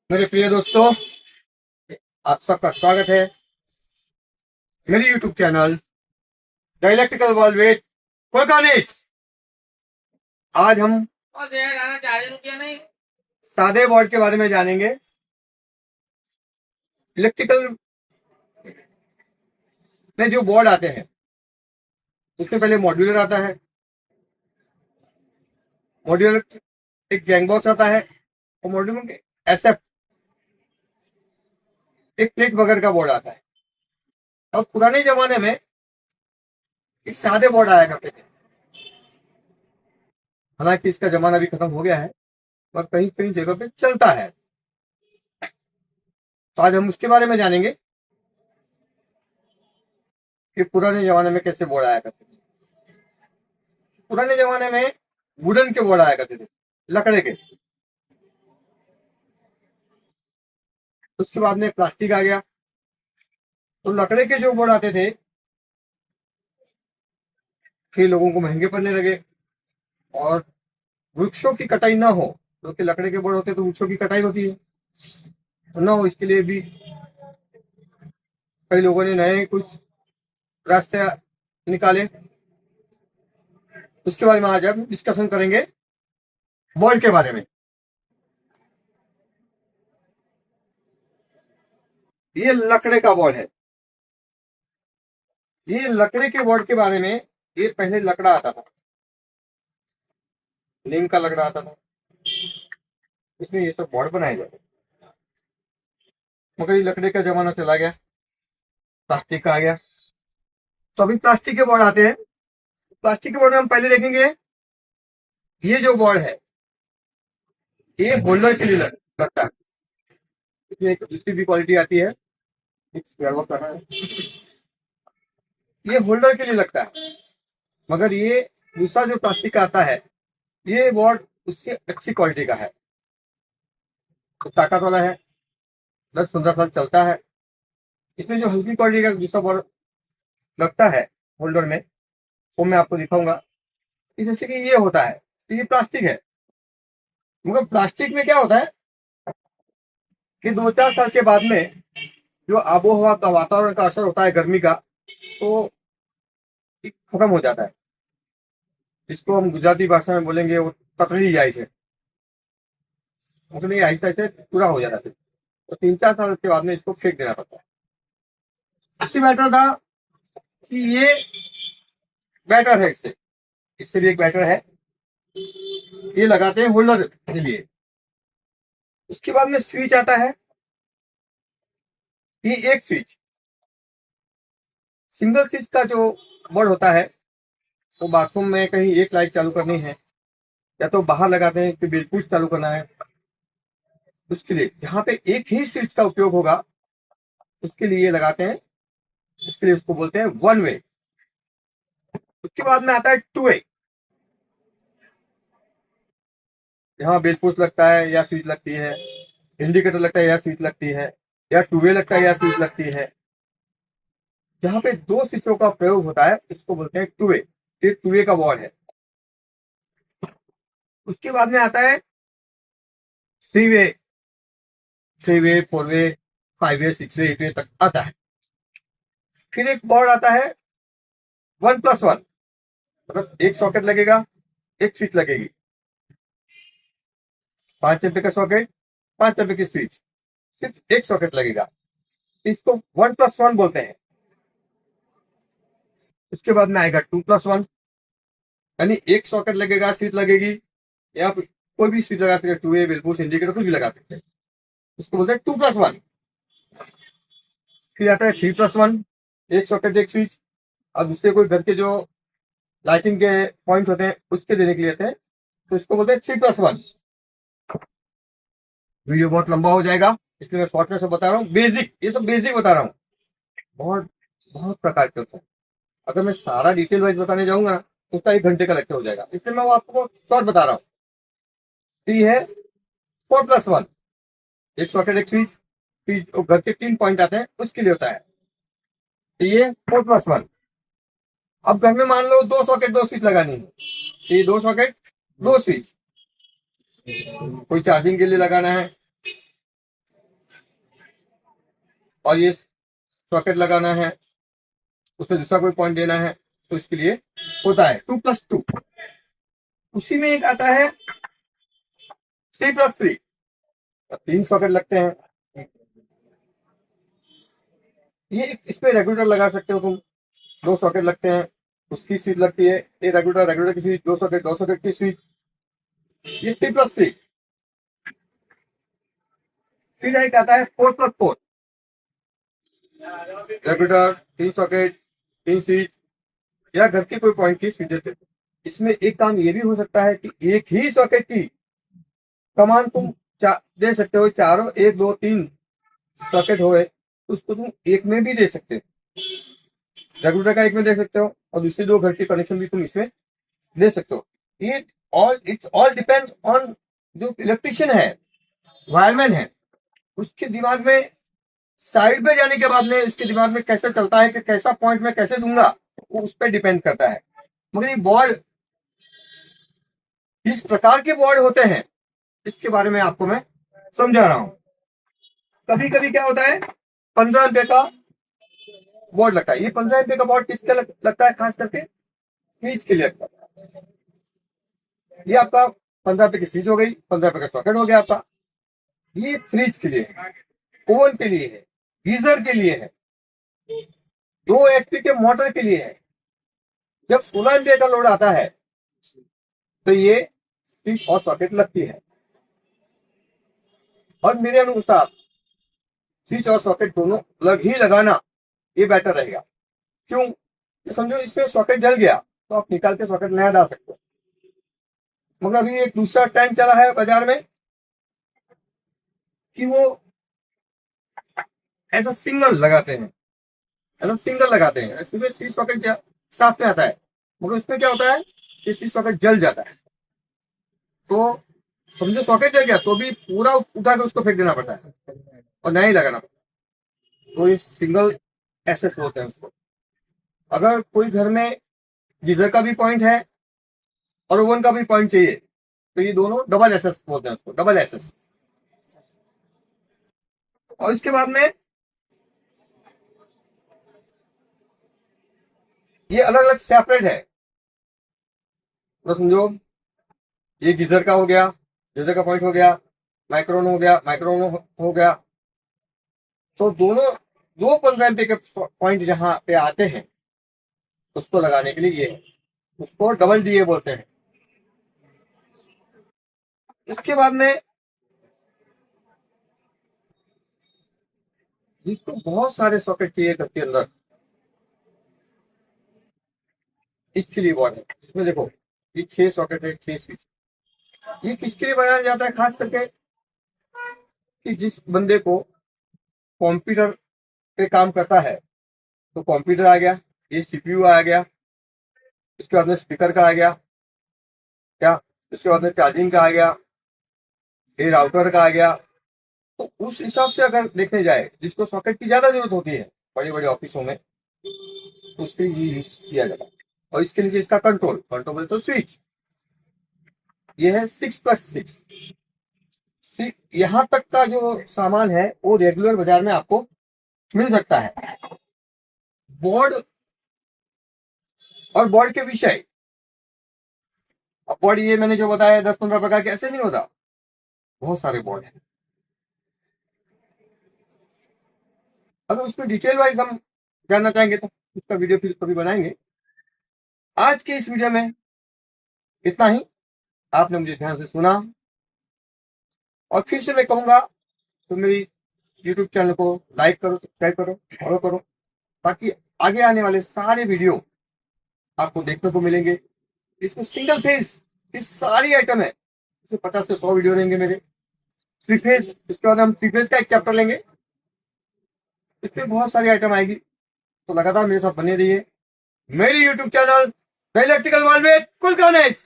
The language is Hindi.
मेरे प्रिय दोस्तों, आप सबका स्वागत है मेरे YouTube channel the electrical world with Furqanis. आज हम सादे बोर्ड के बारे में जानेंगे। इलेक्ट्रिकल में जो बोर्ड आते हैं उसमें पहले मॉड्यूलर आता है। मॉड्यूलर एक गैंग बॉक्स आता है और मॉड्यूलर में SF एक प्लेट वगैरह का बोर्ड आता है। और पुराने जमाने में एक सादे बोर्ड आया करते थे। हालांकि इसका जमाना भी खत्म हो गया है और कहीं कहीं जगह पे चलता है। तो आज हम उसके बारे में जानेंगे कि पुराने जमाने में कैसे बोर्ड आया करते थे। पुराने जमाने में वुडन के बोर्ड आया करते थे, लकड़े के। उसके बाद में प्लास्टिक आ गया। तो लकड़े के जो बोर्ड आते थे फिर लोगों को महंगे पड़ने लगे। और वृक्षों की कटाई ना हो, क्योंकि लकड़े के बोर्ड होते तो वृक्षों की कटाई होती है, तो ना हो इसके लिए भी कई लोगों ने नए कुछ रास्ते निकाले। उसके बारे में आज हम डिस्कशन करेंगे बोर्ड के बारे में। ये लकड़े का बोर्ड है। ये लकड़े के बोर्ड के बारे में, ये पहले लकड़ा आता था, नीम का लकड़ा आता था, इसमें ये सब बोर्ड बनाए जाते। मगर ये लकड़े का जमाना चला गया, प्लास्टिक का आ गया। तो अभी प्लास्टिक के बोर्ड आते हैं। प्लास्टिक के बोर्ड में हम पहले देखेंगे ये जो बोर्ड है ये होल्डर के लिए लगता है। इसमें एक दूसरी भी क्वालिटी आती है, एक स्क्वायर वर्क करना है, ये होल्डर के लिए लगता है। मगर ये दूसरा जो प्लास्टिक का आता है ये बोर्ड उससे अच्छी क्वालिटी का है, तो ताकत वाला है, 10-15 साल चलता है। इसमें जो हल्की क्वालिटी का दूसरा बोर्ड लगता है होल्डर में, वो मैं आपको दिखाऊंगा। जैसे कि ये होता है, तो ये प्लास्टिक है। मगर प्लास्टिक में क्या होता है कि 2-4 साल के बाद में जो आबो हवा का, वातावरण का असर होता है गर्मी का, तो खत्म हो जाता है। जिसको हम गुजराती भाषा में बोलेंगे वो तकड़ी जाए से, मतलब ये आहिस्ता आहिस्ता पूरा हो जाता है। तो 3-4 साल के बाद में इसको फेंक देना पड़ता है। इससे बेटर था कि ये बैटर है, इससे भी एक बैटर है, ये लगाते हैं होल्डर के लिए। उसके बाद में स्विच आता है। ये एक स्विच, सिंगल स्विच का जो बोर्ड होता है, तो बाथरूम में कहीं एक लाइट चालू करनी है या तो बाहर लगाते हैं कि बिल पुश चालू करना है, उसके लिए जहां पे एक ही स्विच का उपयोग होगा उसके लिए लगाते हैं। इसके लिए उसको बोलते हैं वन वे। उसके बाद में आता है टू वे, जहां बिल पुश लगता है या स्विच लगती है, इंडिकेटर लगता है या स्विच लगती है, या टू वे लगता है या स्विच लगती है। जहां पे दो स्विचों का प्रयोग होता है इसको बोलते हैं टू वे। ये टू वे का बोर्ड है। उसके बाद में आता है थ्री वे, 3 वे, 4 वे, 5 वे, 6 वे, 8 वे तक आता है। फिर एक बोर्ड आता है 1+1, मतलब एक सॉकेट लगेगा, एक स्विच लगेगी, 5 एम्पीयर का सॉकेट, 5 एम्पीयर की स्विच, सिर्फ एक सॉकेट लगेगा, इसको 1+1 बोलते हैं। उसके बाद में आएगा 2+1, यानी एक सॉकेट लगेगा, स्विच लगेगी, या कोई भी स्विच लगा सकते हैं, 2 वे, बिल्कुल इंडिकेटर कुछ भी लगा सकते हैं, इसको बोलते हैं 2+1। फिर आता है 3+1, एक सॉकेट एक स्विच, और दूसरे कोई घर के जो लाइटिंग के पॉइंट होते हैं उसके देने के लिए होते हैं, तो इसको बोलते हैं 3+1। वीडियो बहुत लंबा हो जाएगा इसलिए मैं शॉर्ट में से बता रहा हूँ, बेसिक, ये सब बेसिक बता रहा हूँ। बहुत बहुत प्रकार के होते हैं, अगर मैं सारा डिटेल वाइज बताने जाऊंगा ना तो उसका 1 घंटे का लेक्चर हो जाएगा, इसलिए मैं वो आपको शॉर्ट बता रहा हूँ। तो ये है 4+1, एक सॉकेट एक स्विच, फिर घर के 3 पॉइंट आते हैं उसके लिए होता है, तो ये 4+1। अब घर में मान लो 2 सॉकेट 2 स्विच लगानी है, तो ये 2 सॉकेट 2 स्विच, कोई चार्जिंग के लिए लगाना है, और ये सॉकेट लगाना है, उसमें दूसरा कोई पॉइंट देना है, तो इसके लिए होता है 2+2। उसी में एक आता है 3+3, 3 सॉकेट लगते हैं। ये इस पे रेगुलेटर लगा सकते हो तुम, 2 सॉकेट लगते हैं, उसकी स्विच लगती है, ये रेगुलेटर की स्विच, 2 सॉकेट की स्विच, ये 3+3। फिर एक आता है 4+4, रेगुलेटर, 3 सॉकेट, 3 स्विच, या घर के कोई पॉइंट की स्विच देते। इसमें एक काम ये भी हो सकता है कि एक ही सॉकेट की कमांड तुम दे सकते हो, चारों 1 2 3 सॉकेट हो, उसको तुम एक में भी दे सकते हो, रेगुलेटर का एक में दे सकते हो, और दूसरे 2 घर के कनेक्शन भी तुम इसमें दे सकते हो। इट्स ऑल डिपेंड्स ऑन जो इलेक्ट्रिशियन है, वायरमैन है, उसके दिमाग में साइड पे जाने के बाद में उसके दिमाग में कैसे चलता है कि कैसा पॉइंट में कैसे दूंगा, वो उस पर डिपेंड करता है। मगर ये बोर्ड किस प्रकार के बोर्ड होते हैं इसके बारे में आपको मैं समझा रहा हूं। कभी कभी क्या होता है, 15 रुपए का बोर्ड लगता है। ये 15 रुपए का बोर्ड किसके लगता है, खास करके फ्रिज के लिए लगता है। ये आपका 15 रुपए की फ्रिज हो गई, 15 रुपए का सॉकेट हो गया आपका। ये फ्रिज के लिए है, ओवन के लिए है, गीजर के लिए है, 2 HP के मोटर के लिए है। जब 16 एम्पियर का लोड आता है तो ये स्विच और सॉकेट लगती है, और मेरे अनुसार स्विच और सॉकेट दोनों अलग ही लगाना ये बेटर रहेगा। क्यों, तो समझो इसमें सॉकेट जल गया तो आप निकाल के सॉकेट नया डाल सकते हो। मगर अभी एक दूसरा टाइम चला है बाजार में कि वो ऐसा सिंगल लगाते हैं, इसमें स्विच सॉकेट साथ में आता है, मगर उसमें क्या होता है कि स्विच सॉकेट जल जाता है। तो समझो सॉकेट जल गया तो भी पूरा उठा के उसको फेंक देना पड़ता है और नया ही लगाना पड़ता है। तो ये सिंगल एसएस बोलते हैं उसको। अगर कोई घर में गीजर का भी पॉइंट है और ओवन का भी पॉइंट चाहिए तो ये दोनों डबल एसएस बोलते हैं उसको, डबल एसएस। और इसके बाद में ये अलग अलग सेपरेट है। तो समझो ये गीजर का हो गया, गीजर का पॉइंट हो गया, माइक्रोन हो गया। तो दोनों 2 15 रुपए के पॉइंट जहां पे आते हैं उसको लगाने के लिए ये है, उसको डबल डीए बोलते हैं। इसके बाद में जिसको बहुत सारे सॉकेट चाहिए घर के अंदर, इसके लिए बोर्ड है। इसमें देखो ये 6 सॉकेट है, 6 स्विच। ये किसके लिए बनाया जाता है, खास करके कि जिस बंदे को कंप्यूटर पे काम करता है, तो कंप्यूटर आ गया, ये सीपीयू आ गया, इसके बाद में स्पीकर का आ गया, क्या इसके बाद में चार्जिंग का आ गया, ये राउटर का आ गया। तो उस हिसाब से अगर देखने जाए जिसको सॉकेट की ज्यादा जरूरत होती है बड़े बड़े ऑफिसों में, तो उसके लिए यूज किया जाता है। और इसके नीचे इसका कंट्रोल तो स्विच, ये है 6+6। यहां तक का जो सामान है वो रेगुलर बाजार में आपको मिल सकता है। बोर्ड और बोर्ड के विषय, अब बोर्ड ये मैंने जो बताया 10-15 प्रकार के, ऐसे नहीं होता, बहुत सारे बोर्ड हैं। अगर उसमें डिटेल वाइज हम जानना चाहेंगे तो उसका वीडियो फिर कभी बनाएंगे। आज के इस वीडियो में इतना ही। आपने मुझे ध्यान से सुना, और फिर से मैं कहूंगा तो मेरी यूट्यूब चैनल को लाइक करो, सब्सक्राइब करो, फॉलो करो, ताकि आगे आने वाले सारे वीडियो आपको देखने को मिलेंगे। इसमें सिंगल फेज की सारी आइटम है, इसमें 50 से 100 वीडियो रहेंगे मेरे। 3 फेज, इसके बाद हम 3 फेज का एक चैप्टर लेंगे, इसमें बहुत सारी आइटम आएगी। तो लगातार मेरे साथ बने रहिए। मेरी YouTube channel the electrical world में कुल गणेश।